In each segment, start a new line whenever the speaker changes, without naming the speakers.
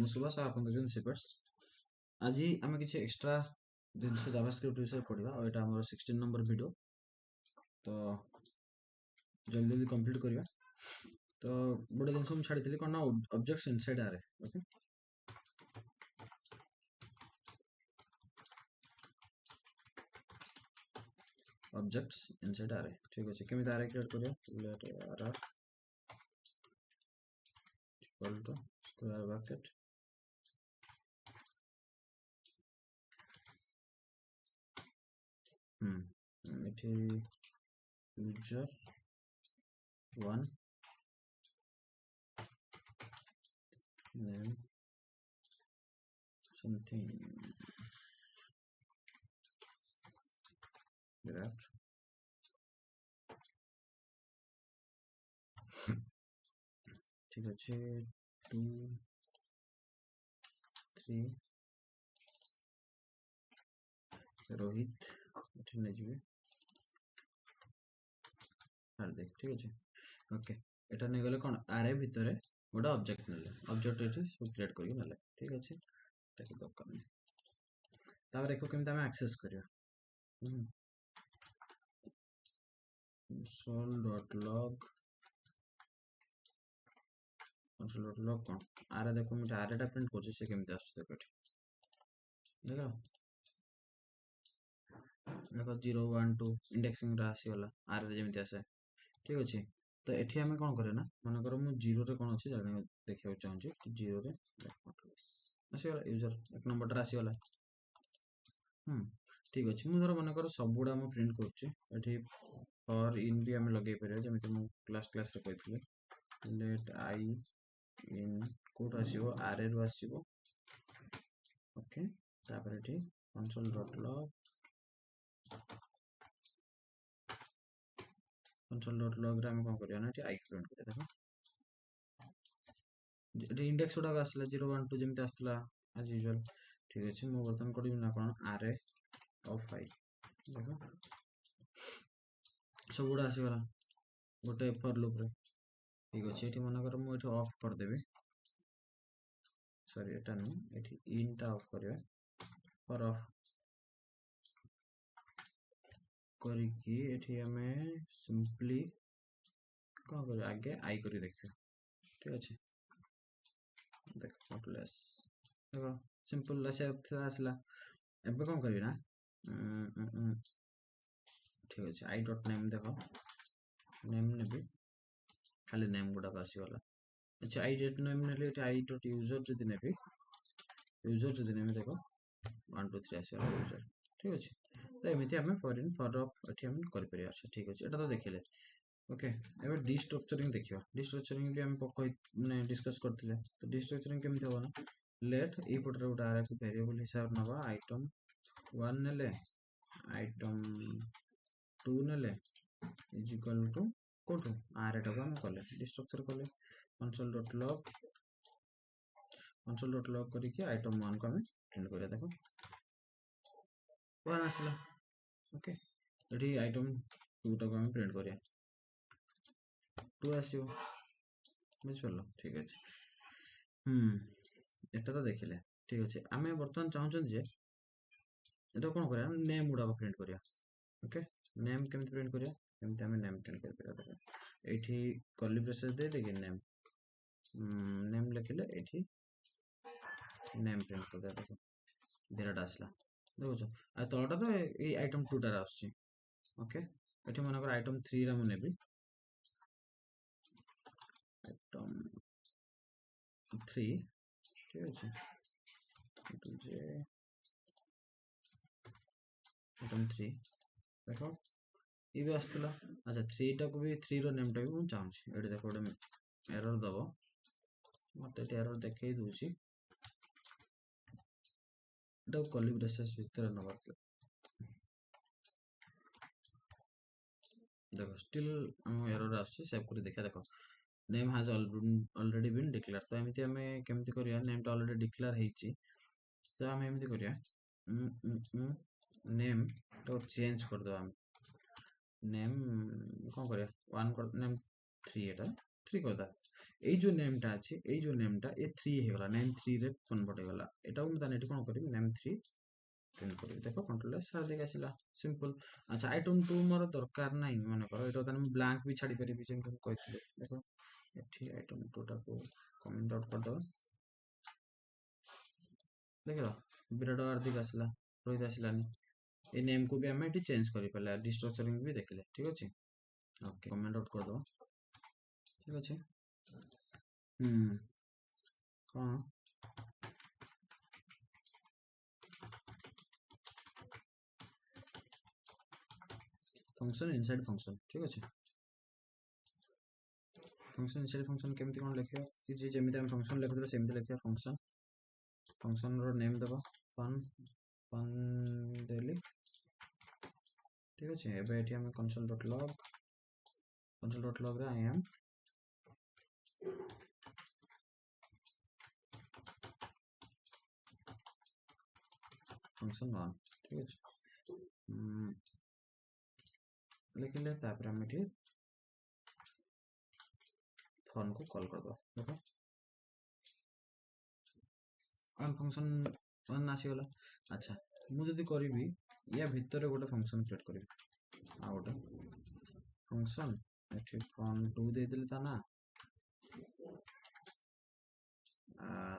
ମୁଁ ସୁବାସ ଆପଣ ଦେଖୁଛନ୍ତି ସିପେଟ୍ସ। ଆଜି ଆମେ କିଛି ଏକ୍ସଟ୍ରା ଜିନିଷ ଜାଭାସ୍କ୍ରିପ୍ଟ ବିଷୟରେ ପଢିବା ଆଉ ଏଟା ଆମର 16 ନମ୍ବର ଭିडिଓ। ତ ଜଲ୍ଦି ଜଲ୍ଦି କମ୍ପ୍ଲିଟ୍ କରିବା। ତ ଗୋଟେ ଜିନିଷ ମୁଁ ଛାଡ଼ିଥିଲି କ'ଣ ନା ଅବଜେକ୍ଟସ୍ ଇନସାଇଡ୍ ଆରେ। ଓକେ, ଅବଜେକ୍ଟସ୍ ଇନସାଇଡ୍ ଆରେ। ଠିକ୍ ଅଛି, କେମିତି ଆରେ କ୍ରିଏଟ୍ କରିବା? Late R equal to square bracket ଏଠି यूजर 1 name something graph ठीक अच्छे 2 3 रोहित एठी नै जिवे हार्दिक। ठीक अच्छे, ओके एटा नै गले कोन आरे भितरे गोटे ऑब्जेक्ट नेले, ऑब्जेक्ट एठी सब क्रिएट करके नेले। ठीक अच्छे, एटा के दरकार नै तापर देखो केमता हम एक्सेस करिया। console.log console.log कोन आरे देखो मैं आरे टा प्रिंट करछि से केमता आछे देखो एठी देखो देखो 0 1 2 इंडेक्सिंग रा आसी वाला आरे रे जेमति आसे। ठीक अच्छे, तो एठी हमें कौन करे ना मन कर मु 0 रे कोन अछि जाने देखियो चाहूँ कि 0 रे आसी वाला यूजर 1 नंबर टा आसी वाला। ठीक अच्छे, मु धर मन कर सब गुडा हम प्रिंट करछि एठी फॉर इन भी हम लगे परिया जेमति मु क्लास रे कहथिले लेट आई इन कोड आसीबो आरे रो आसीबो। ओके, तापर एठी console.log console.log रे हम कोन करिया ना एठी आई प्रिंट करिया देखो एठी इंडेक्स उडा आसला 0 1 2 जेमति आस्तला एज यूजुअल। ठीक अच्छे, मु बर्तन करिबि ना कोन आरे ऑफ आई देखो सब गुडा आसी गला गोटे फॉर लूप रे। ठीक अच्छे, एठी मन कर मु एठी ऑफ कर देबी, सॉरी एटा नु एठी इन टा ऑफ करिया फॉर ऑफ करी कि एठी हमें सिंपली कोन कर आगे आई करी देखियो। ठीक अच्छे, देखो नोटलेस देखो सिंपल से आसला एबे कोन करबी ना ठीक अच्छे आई डॉट नेम देखो नेम नेबी खाली नेम गुडा आसी वाला। अच्छा आई डॉट नेम नेले आई डॉट यूजर जदी नेबी यूजर जदी नेम देखो 1 2 3 आसी वाला यूजर। ठीक अच्छे, तो एमिति हमें फॉर इन फॉर ऑफ एठी हम कर परिया। अच्छा ठीक अच्छे, एटा तो देखिले। ओके, एबे डिस्ट्रक्चरिंग देखियो। डिस्ट्रक्चरिंग भी हम पकई ने डिस्कस करथिले। तो डिस्ट्रक्चरिंग केमति होबा ना लेट ए पटर उडा आरे को वेरिएबल हिसाब नबा आइटम 1 नेले आइटम 2 नेले इज इक्वल टू कोठो आरे टा हम कले डिस्ट्रक्चर कले console.log करी कि आइटम 1 को हम प्रिंट करिया देखो 1 आसला। ओके, एठी आइटम 2 टा को हम प्रिंट करिया 2 आसीओ बुझ परलो। ठीक अछि, एटा तो देखिले। ठीक अछि, आमे वर्तमान चाहूछन जे एटा कोन करिया नेम उडा प्रिंट करिया। ओके, नेम केमति प्रिंट करिया केमति हमें नेम प्रिंट कर परिया देखो एठी कर्ली ब्रेसेस दे देगे नेम नेम लिखिले एठी नेम प्रिंट कर दिया देखो धेराटा आसला देखो आ तळटा तो ए आइटम 2 टा आछी। ओके, एठी मन कर आइटम 3 रा म नेबी आइटम 3। ठीक अछि, जे आइटम 3 देखो ये भी आस्तला। अच्छा 3 टा को भी 3 रो नेम टा भी मु चाहूछि एठी देखो एटा एरर दबो मते एटा एरर देखै दोछि एटा कर्ली ब्रेसेस भीतर नबार देखो स्टिल हम एरर आछि सेव करी देखा देखो name has already been declare. तो एमिति हमें केमति करिया नेम टा ऑलरेडी डिक्लेयर हेछि तो हम एमिति करिया नेम तो चेंज कर दो हम नेम कोन करिया 1 कर नेम 3 एटा 3 करदा এই जो नेमटा अछि এই जो नेमटा ए 3 हे गला नेम 3 रे कन्वर्ट हे गला एटा हम ताने एटी कोन करिवि नेम 3 प्रिंट करिवि देखो कंट्रोल एस सार देख आसिला सिंपल अच्छा आइटम 2 मोर दरकार नाही माने करो एटा ताने ब्लैंक भी छाडी परिबि जेम तुम कहथिले देखो एठी आइटम 2 टा को कमेंट आउट कर दो देखो विराट आर्थिक आसिला रोहित आसिलानी ए नेम को भी हमें एटी चेंज करि पले डिस्ट्रक्चरिंग भी देखले ठीक अछि ओके कमेंट आउट कर दो ठीक अछि कौन फंक्शन इनसाइड फंक्शन ठीक अछि फंक्शन इनसाइड फंक्शन केमती कोन लिखियो कि जेमिति हम फंक्शन लिखुले सेमति लिखियो फंक्शन रो नेम देबो फन फन देली ठीक अछि एबे एठी हम console.log रे आई एम फंक्शन 1 ठीक अछि लिखले तापर हम एठी फन को कॉल कर दो देखो आम फंक्शन 1 आसी गला अच्छा मु जदी करबी या भितर गोटे फंक्शन क्रिएट करबी आ गोटे फंक्शन एठी फन 2 दे देले ता ना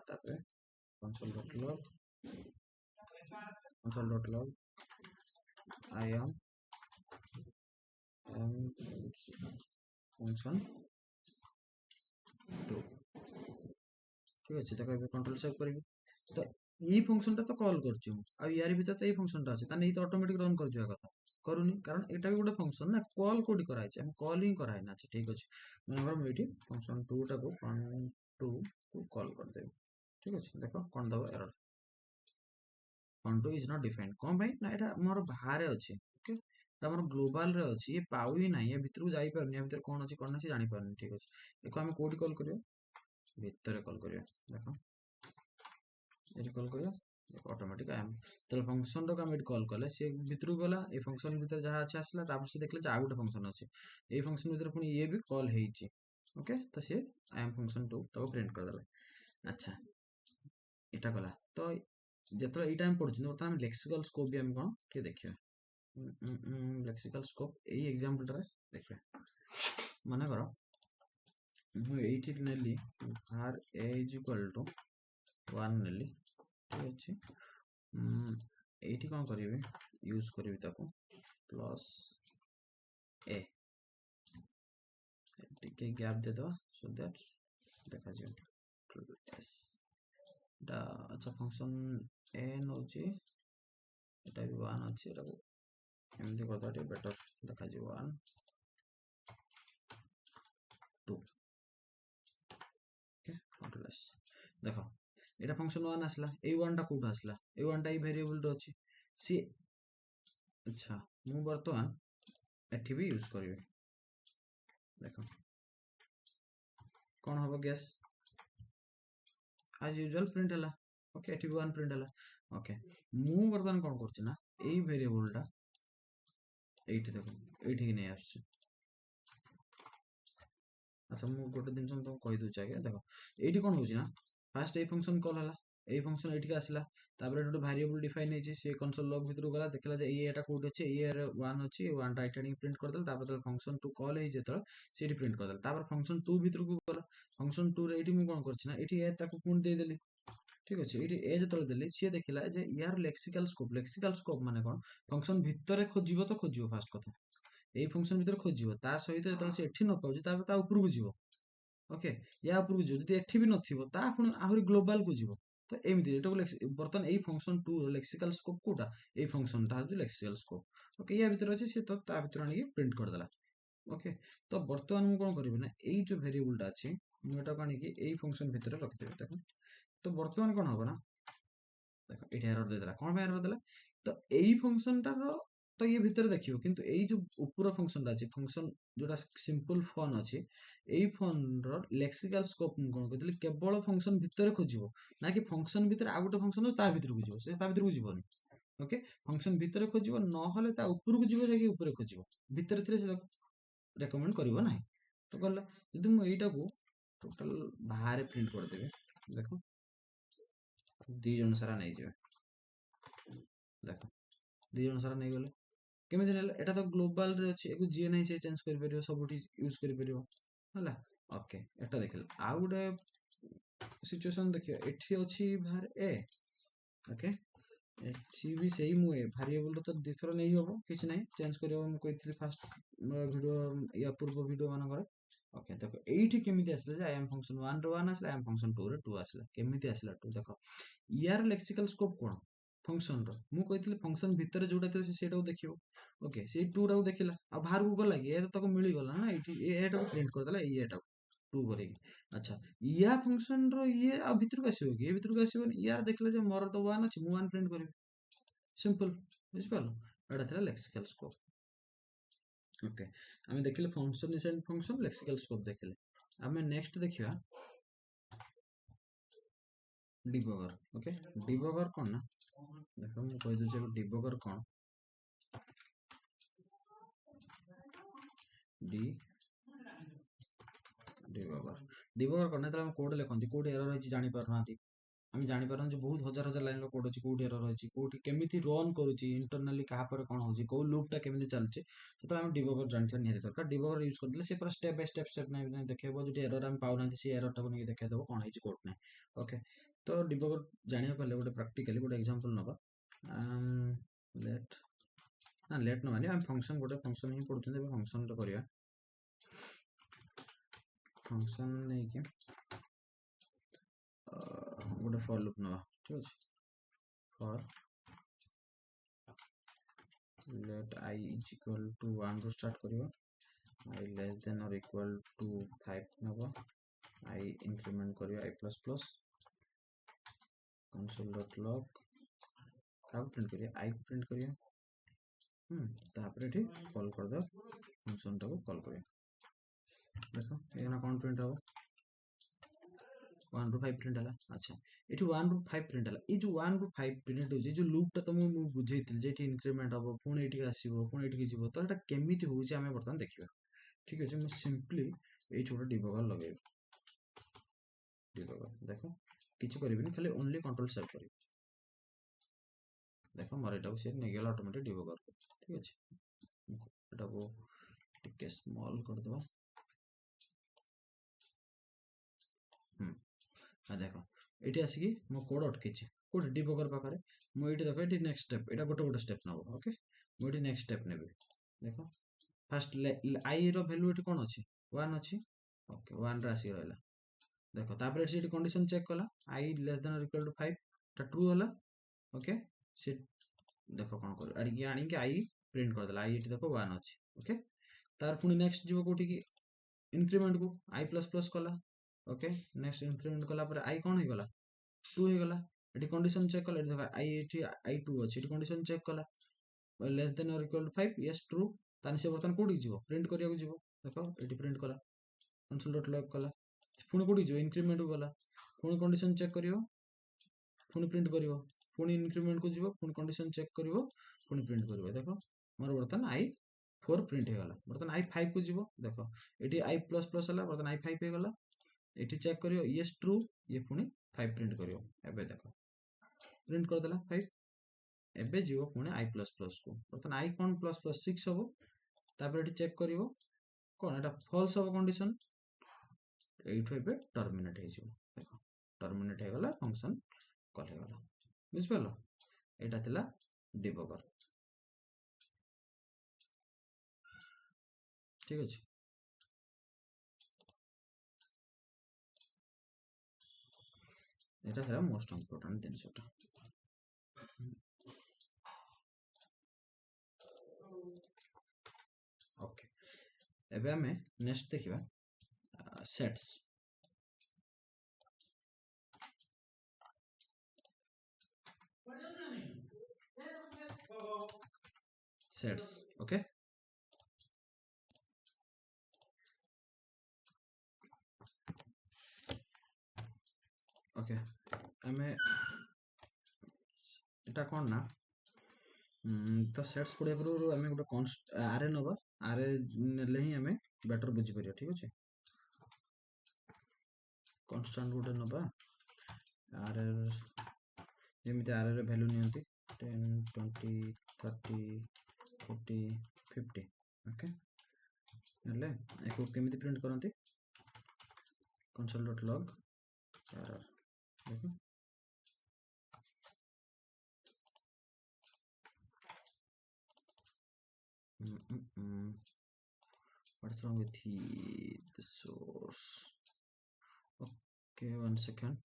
तापर console.log I am function 2 ठीक अछि तक एबे कंट्रोल सेव करबी तो ई फंक्शन ता तो कॉल करछु आ यार भीतर तो ई फंक्शन ता अछि ताने ई तो ऑटोमेटिक रन कर जवा कथा करूनी कारण एटा भी गोटे फंक्शन ना कॉल कोडी कराइ छै हम कॉल ही कराइ ना अच्छा ठीक अछि माने हम एठी फंक्शन 2 टा को फन 2 को कॉल कर देबे ठीक अछि देखो कोन दबो error fun 2 is not defined कोन भाई ना एटा मोर बाहर अछि ओके एटा मोर ग्लोबल रे अछि ये पाउ ही नाही ये भितर जाई परनी भितर कोन अछि कोन नाही जानि परनी ठीक अछि एको हम कोडी कॉल करियो भितर कॉल करियो देखो एटी कॉल करियो देखो ऑटोमेटिक आई एम तो फंक्शन रो हम एटी कॉल कले से भितर गला ए फंक्शन भितर जहा अछि आसला तापर से देखले जा गोटे फंक्शन अछि ए फंक्शन भितर पुनी ये भी कॉल हेइछि ओके तो से आई एम फंक्शन 2 तो प्रिंट कर देला अच्छा एटा गला तो जेतो एटा हम पढछु न हम लेक्सिकल स्कोप भी हम कोन के देखियो लेक्सिकल स्कोप ए एग्जांपल रे देखियो माने करो मु एठी नेली r a is equal to 1 नेली ठीक अछि एठी कोन करिवे यूज करिवे ताको प्लस a टिके गैप दे दो सो दैट देखा जे s दा अच्छा फंक्शन a नोची एटा भी 1 अछि एटा एमती करता टे बेटर देखा जे 1 2 ओके कंट्रोल एस देखो एटा फंक्शन 1 आसला ए 1 टा कोट आसला ए 1 टा ई वेरिएबल रो अछि सी अच्छा मु वर्तमान एठी भी यूज करिवे देखो कोन होबो गेस as usual प्रिंट हला ओके एठी भी 1 प्रिंट हला ओके मु वर्तमान कोन करछि ना एई वेरिएबल टा एठी देखो एठी नै आछी अच्छा मु गोटे दिन तुम कहि दउ छै देखो एठी कोन होछि ना फर्स्ट ए फंक्शन कॉल हला ए फंक्शन एठी आसला तापर एठो वेरिएबल डिफाइन हेछि से कंसोल लॉग भितर गला देखला जे एटा कोड अछि ए 1 अछि 1 टा आइटम प्रिंट कर देल तापर फंक्शन 2 कॉल हे जेतो सेठी प्रिंट कर देल तापर फंक्शन 2 भितर को गला फंक्शन 2 रे एठी मु कोन करछि ना एठी ए ताको पुन दे देली ठीक अछि एठी ए जेतो देली से देखिला जे यार लेक्सिकल स्कोप माने कोन फंक्शन भितर खोजिबो तो खोजिबो फास्ट कथा ए फंक्शन भितर खोजिबो ता सहित जेतो से एठी न पाउजी तापर ता ऊपर को जीवो ओके या ऊपर को जीवो जदी एठी भी नथिबो ता पुन आहुरी ग्लोबल को जीवो तो एमिति एटा बर्तन ए फंक्शन 2 रो लेक्सिकल स्कोप कोटा ए फंक्शन ता जो लेक्सिकल स्कोप ओके या भितर अछि से तो ता भितर आनी प्रिंट कर देला ओके तो बर्तमान मु कोन करबी ना ए जो वेरिएबल ता अछि मु एटा कानी कि ए फंक्शन भितर रख देबे देखो तो बर्तमान कोन होबो ना देखो एटा एरर दे देला कोन एरर देला तो एई फंक्शन ता रो तो ये भितर देखियो किंतु एई जो ऊपर फंक्शन ता अछि फंक्शन जोटा सिंपल फन अछि एई फन रो लेक्सिकल स्कोप मु कोन कहतली केवल फंक्शन भितर खोजिबो ना कि फंक्शन भितर आ गोटे फंक्शन ता भितर को जीवो से ता भितर को जीवोनी ओके फंक्शन भितर खोजिबो न होले ता ऊपर को जीवो जाके ऊपर खोजिबो भितर से रेकमेंड करिवो नाही तो गला यदि मु एटा को टोटल बाहर प्रिंट कर देबे देखो दी जन सारा नहीं जेबे देखो दी जन सारा नहीं गले केमिति नेला एटा तो ग्लोबल रे अछि एगो जीए नहीं से चेंज कर परियो सबुठी यूज कर परियो हला ओके एटा देखल आ गुडे सिचुएशन देखियो एठी अछि बाहर ए ओके एठी भी सही मु ए वेरिएबल तो दिथर नहीं होबो किछ नहीं चेंज करियो मु कहितली फास्ट वीडियो या पूर्व वीडियो मान करे ओके देखो एठी केमिति आसले जे आई एम फंक्शन 1 रे 1 आसला आई एम फंक्शन 2 रे 2 आसला केमिति आसला 2 देखो यार लेक्सिकल स्कोप कोन फंक्शन रो मु कहितली फंक्शन भीतर जोटा थियो सेटा देखियो ओके से 2 रा देखिला आ बाहर को गला कि ए तो ताको मिली गला ना एठी एटा को प्रिंट कर देला एटा 2 करे अच्छा या फंक्शन रो ये आ भीतर को आसीबो कि ए भीतर को आसीबो यार देखले जे मोर तो 1 अछि मु 1 प्रिंट करिवि सिंपल बुझि पालो एटा थिला लेक्सिकल स्कोप ओके आमे देखिले function inside function lexical scope देखिले आमे नेक्स्ट देखिबा डिबगर ओके डिबगर कोन ना देखो मु कहि दउ जे डिबगर कोन डी डिबगर डिबगर कोन त हम कोड लेखंती कोड एरर होई जानि परनांती आम जानी पारन जे बहुत हजार हजार लाइन कोड अछि कोड एरर अछि कोड केमिति रन करूची इंटरनली कहा पर कोन होची को लूप टा केमिति चलची तो हम डिबगर जानथि नहीं दरकार डिबगर यूज कर दिले से पूरा स्टेप बाय स्टेप नहीं देखेबो जे एरर हम पाउना से एरर टा को नहीं देखाइ देबो कोन होची कोड नहीं ओके तो डिबगर जानिया पहले गोटे प्रैक्टिकली गोटे एग्जांपल नबा लेट ना लेट न माने हम फंक्शन गोटे फंक्शन ही पढुछन फंक्शन रे करिया फंक्शन नहीं के गोटे फॉर लूप नवा ठीक अछि for let I is equal to 1 रो स्टार्ट करियो I less than or equal to 5 नबो I इंक्रीमेंट करियो I plus plus console.log का प्रिंट करियो I को प्रिंट करियो तापर एठी कॉल कर दो फंक्शन टा को कॉल करियो देखो एना कोन प्रिंट हो 1 ରୁ 5 प्रिंट हला अच्छा एठी 1 ରୁ 5 प्रिंट हला ए जो 1 ରୁ 5 प्रिंट हो जे जो लूप ता तुम मु बुझेइतिल जे एठी इंक्रीमेंट हबो पुणी एठी आसीबो पुणी एठी जिवो तो एटा केमिति होउची हमें बर्तन देखिबा ठीक अछि मु सिंपली एठी गोटे डिबगर लगेबी डिबगर देखो किछ करबिनी खाली ओनली कंट्रोल सेव करी देखो मोर एटा को से ने गेल ऑटोमेटिक डिबगर ठीक अछि एटा को टिके स्मॉल कर दबा हाँ देखो ये आसिकी मो कोड अटकी कोड डिबगर पाखे मुझे देखो ये नेक्स्ट स्टेप यहाँ गोटे गोटे स्टेप नब ओके मुझे नेक्स्ट स्टेप ने देखो फास्ट आई रैल्यू ये कौन अच्छी 1 अच्छी ओके 1 रे आसिक रहा देखो तापर ये कंडीशन चेक कला आई लेस देन इक्वल टू 5 टा ट्रू होला ओके से देखो कौन कर आनिक आई प्रिंट कर देला आई देखो 1 अच्छी ओके तार पुणी नेक्स्ट जीव कोठी की इंक्रीमेंट को आई प्लस प्लस कला ओके नेक्स्ट इंक्रीमेंट कला पर आई कौन हो गला 2 हो गला एटी कंडीशन चेक कला देखो आई एटी आई 2 अछि एटी कंडीशन चेक कला लेस देन और इक्वल टू 5 यस ट्रू तानि से बर्तन कोडी जीवो प्रिंट करिया को जीवो देखो एटी प्रिंट कला console.log कला पुणी कोडी जीवो इंक्रीमेंट को गला पुणी कंडीशन चेक करियो पुणी प्रिंट करियो पुणी इंक्रीमेंट को जीवो पुणी कंडीशन चेक करियो पुणी प्रिंट करियो देखो मोर बर्तन आई 4 प्रिंट हो गला बर्तन आई 5 को जीवो देखो एटी आई प्लस प्लस हला बर्तन आई 5 हो गला एटी चेक करियो यस ट्रू ये पुणी 5 प्रिंट करियो एबे देखो प्रिंट कर देला 5 एबे जीवो पुणी आई प्लस प्लस को बर्तन आई कोन प्लस प्लस 6 हबो तापर एटी चेक करियो कोन एटा फॉल्स हबो कंडीशन एठो एबे टर्मिनेट हे जीवो देखो टर्मिनेट हे गला फंक्शन कॉल हे गला बुझ पालो एटा थिला डिबगर ठीक अछि एटा थिला मोस्ट इंपोर्टेंट जिनसटा ओके एबे हमें नेक्स्ट देखिबा सेट्स सेट्स ओके ओके हमें एटा कोन ना तो सेट्स पढ़िया पर हमें गोटे कॉन्स्ट आरे नबा आरे नेले ही हमें बेटर बुझी परियो ठीक अछि कांस्टेंट गोटे नबा आर जेमिति आर रे वैल्यू नियंती 10 20 30 40 50 ओके नले एको केमिति प्रिंट करंती console.log error देखो what's wrong with the source okay 1 second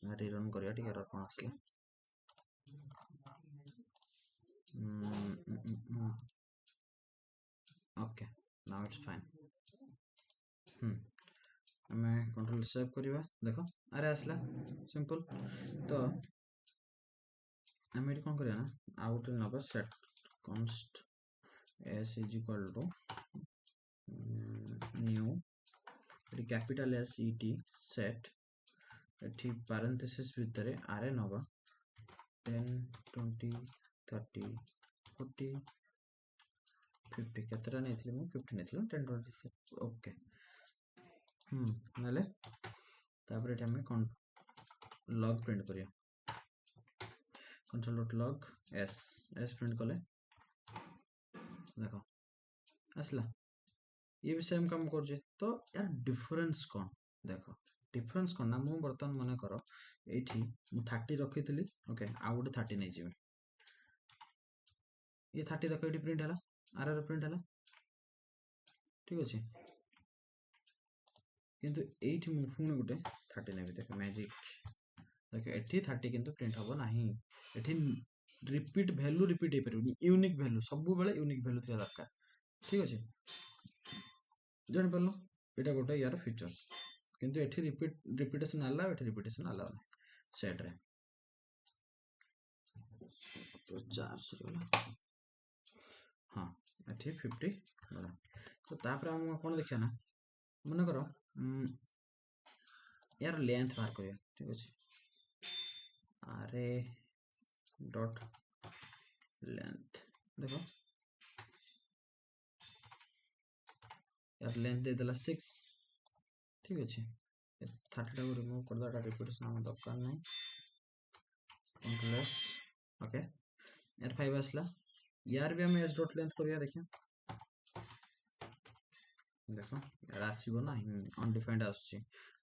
ना रीरन करिया ठीक एरर कोन आसला okay now it's fine हमें कंट्रोल सेव करिवा देखो अरे आसला सिंपल तो हमें कोन करिया ना आउट नबा set const s is equal to new capital S E T set एठी parenthesis भितर array नबा 10 20 30 40 50 केतरा नेथिले मु 50 नेथिले 10 20 ओके नले तापर एठी हमें log प्रिंट करिया console.log s प्रिंट कले देखो आसला ये भी सेम काम कर तो यार डिफरेंस कौन देखो डिफरेंस कौन ना मु बर्तन मन कर एठी मु 30 रखी थली ओके आ गोटे 30 नै जिवे ये 30 देखो एठी प्रिंट हला आर प्रिंट हला ठीक अछि किंतु एठी मु पुणी गोटे 30 नै देखो मैजिक देखो एठी 30 किंतु प्रिंट हबो नाही एठी रिपीट वैल्यू रिपीट हे परबनी यूनिक वैल्यू सब बेले यूनिक वैल्यू थिया दरकार ठीक अछि जानि परलो एटा गोटे यार फीचर्स किंतु एठी रिपीटेशन आला एठी रिपीटेशन आला सेट रे तो 400 वाला हां एठी 50 वाला तो तापर हम कोन देखिया ना मन करो यार लेंथ बाहर करिया ठीक अछि अरे डॉट लेंथ देखो यार लेंथ दे देला 6 ठीक अछि 30 टा रिमूव कर दाटा रिपीटेशन हम दरकार नै कंट्रोल एस ओके यार 5 आसला यार भी हम s डॉट लेंथ करिया देखिया देखो यार आसीबो ना अनडिफाइंड आछी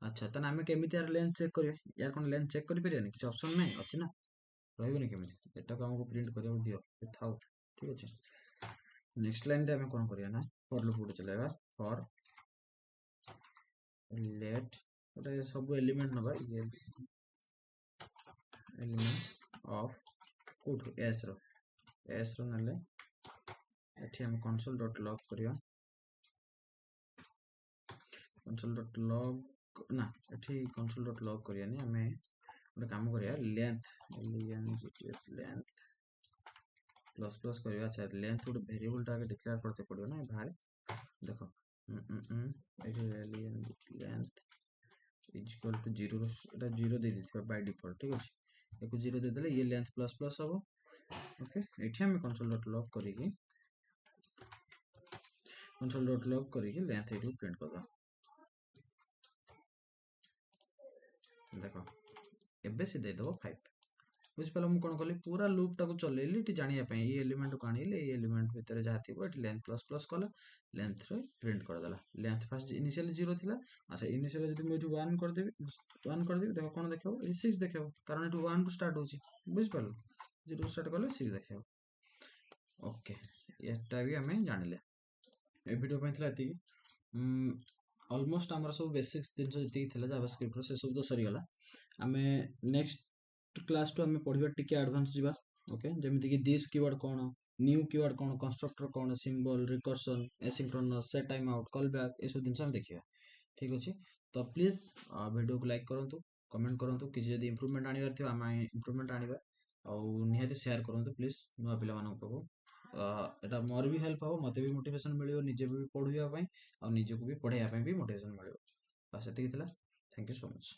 अच्छा तने हमें केमिति यार लेंथ चेक करिया यार कोन लेंथ चेक करि परिया नि किछ ऑप्शन नै अछि ना रहइबो नि केमिति एटा को हमको प्रिंट करिया दियो थाउ ठीक अछि नेक्स्ट लाइन रे हमें कोन करिया ना फॉर लूप उठे चलेगा फॉर लेट गोटे सब एलिमेंट नबा एलिमेंट ऑफ कोड s रो नले एठी हम console.log करिया console.log ना एठी console.log करिया नि हमें गोटे काम करिया लेंथ लेंथ प्लस प्लस करिया अच्छा लेंथ गोटे वेरिएबल टाके डिक्लेयर करते पड़ियो ना बाहर देखो length is equal to 0 Etah 0 they दिथिबा by default ठीक अछि एको 0 दे देले ये लेंथ प्लस प्लस हबो ओके एठी हम console.log करिकि लेंथ एठी प्रिंट कर दो देखो एबे से दे दो 5 बुझ पला मु कोन कली पूरा लूप टाको चलेली टी जानिया पई ये एलिमेंट को आनिले ये एलिमेंट भीतर जा थिबो एटी लेंथ प्लस प्लस कला लेंथ रे प्रिंट कर देला लेंथ फर्स्ट इनिशियली 0 थिला अच्छा इनिशियली जदी मु 1 कर देबी देखो कोन देखो 6 देखो कारण एटी 1 टू स्टार्ट होची बुझ पलो 0 स्टार्ट करले 6 देखो ओके एटा भी हमें जानिले ए वीडियो पे थिला एती ऑलमोस्ट हमर सब बेसिक्स दिन जति थिला जावास्क्रिप्ट रो से सब तो सरी गला हमें नेक्स्ट क्लास टू हमें पढ़िबा टिके एडवांस जीवा ओके जेमिति कि दिस कीवर्ड कोन न्यू कीवर्ड कोन कंस्ट्रक्टर कोन symbol recursion asynchronous set time out call back ए सब दिन हम देखिबा ठीक अछि तो प्लीज वीडियो को लाइक करंतु कमेंट करंतु कि जदी इंप्रूवमेंट आनिबार थिबा हम इंप्रूवमेंट आनिबा आ निहाती शेयर करंतु प्लीज नुवा पिला मानक पाखु एटा मोर भी हेल्प हो मते भी मोटिवेशन मिलियो निजे भी पढिया पई आ निजे को भी पढाइया पई भी मोटिवेशन मिलियो ବାସ୍ ଏତିକି ଥିଲା। Thank you so much.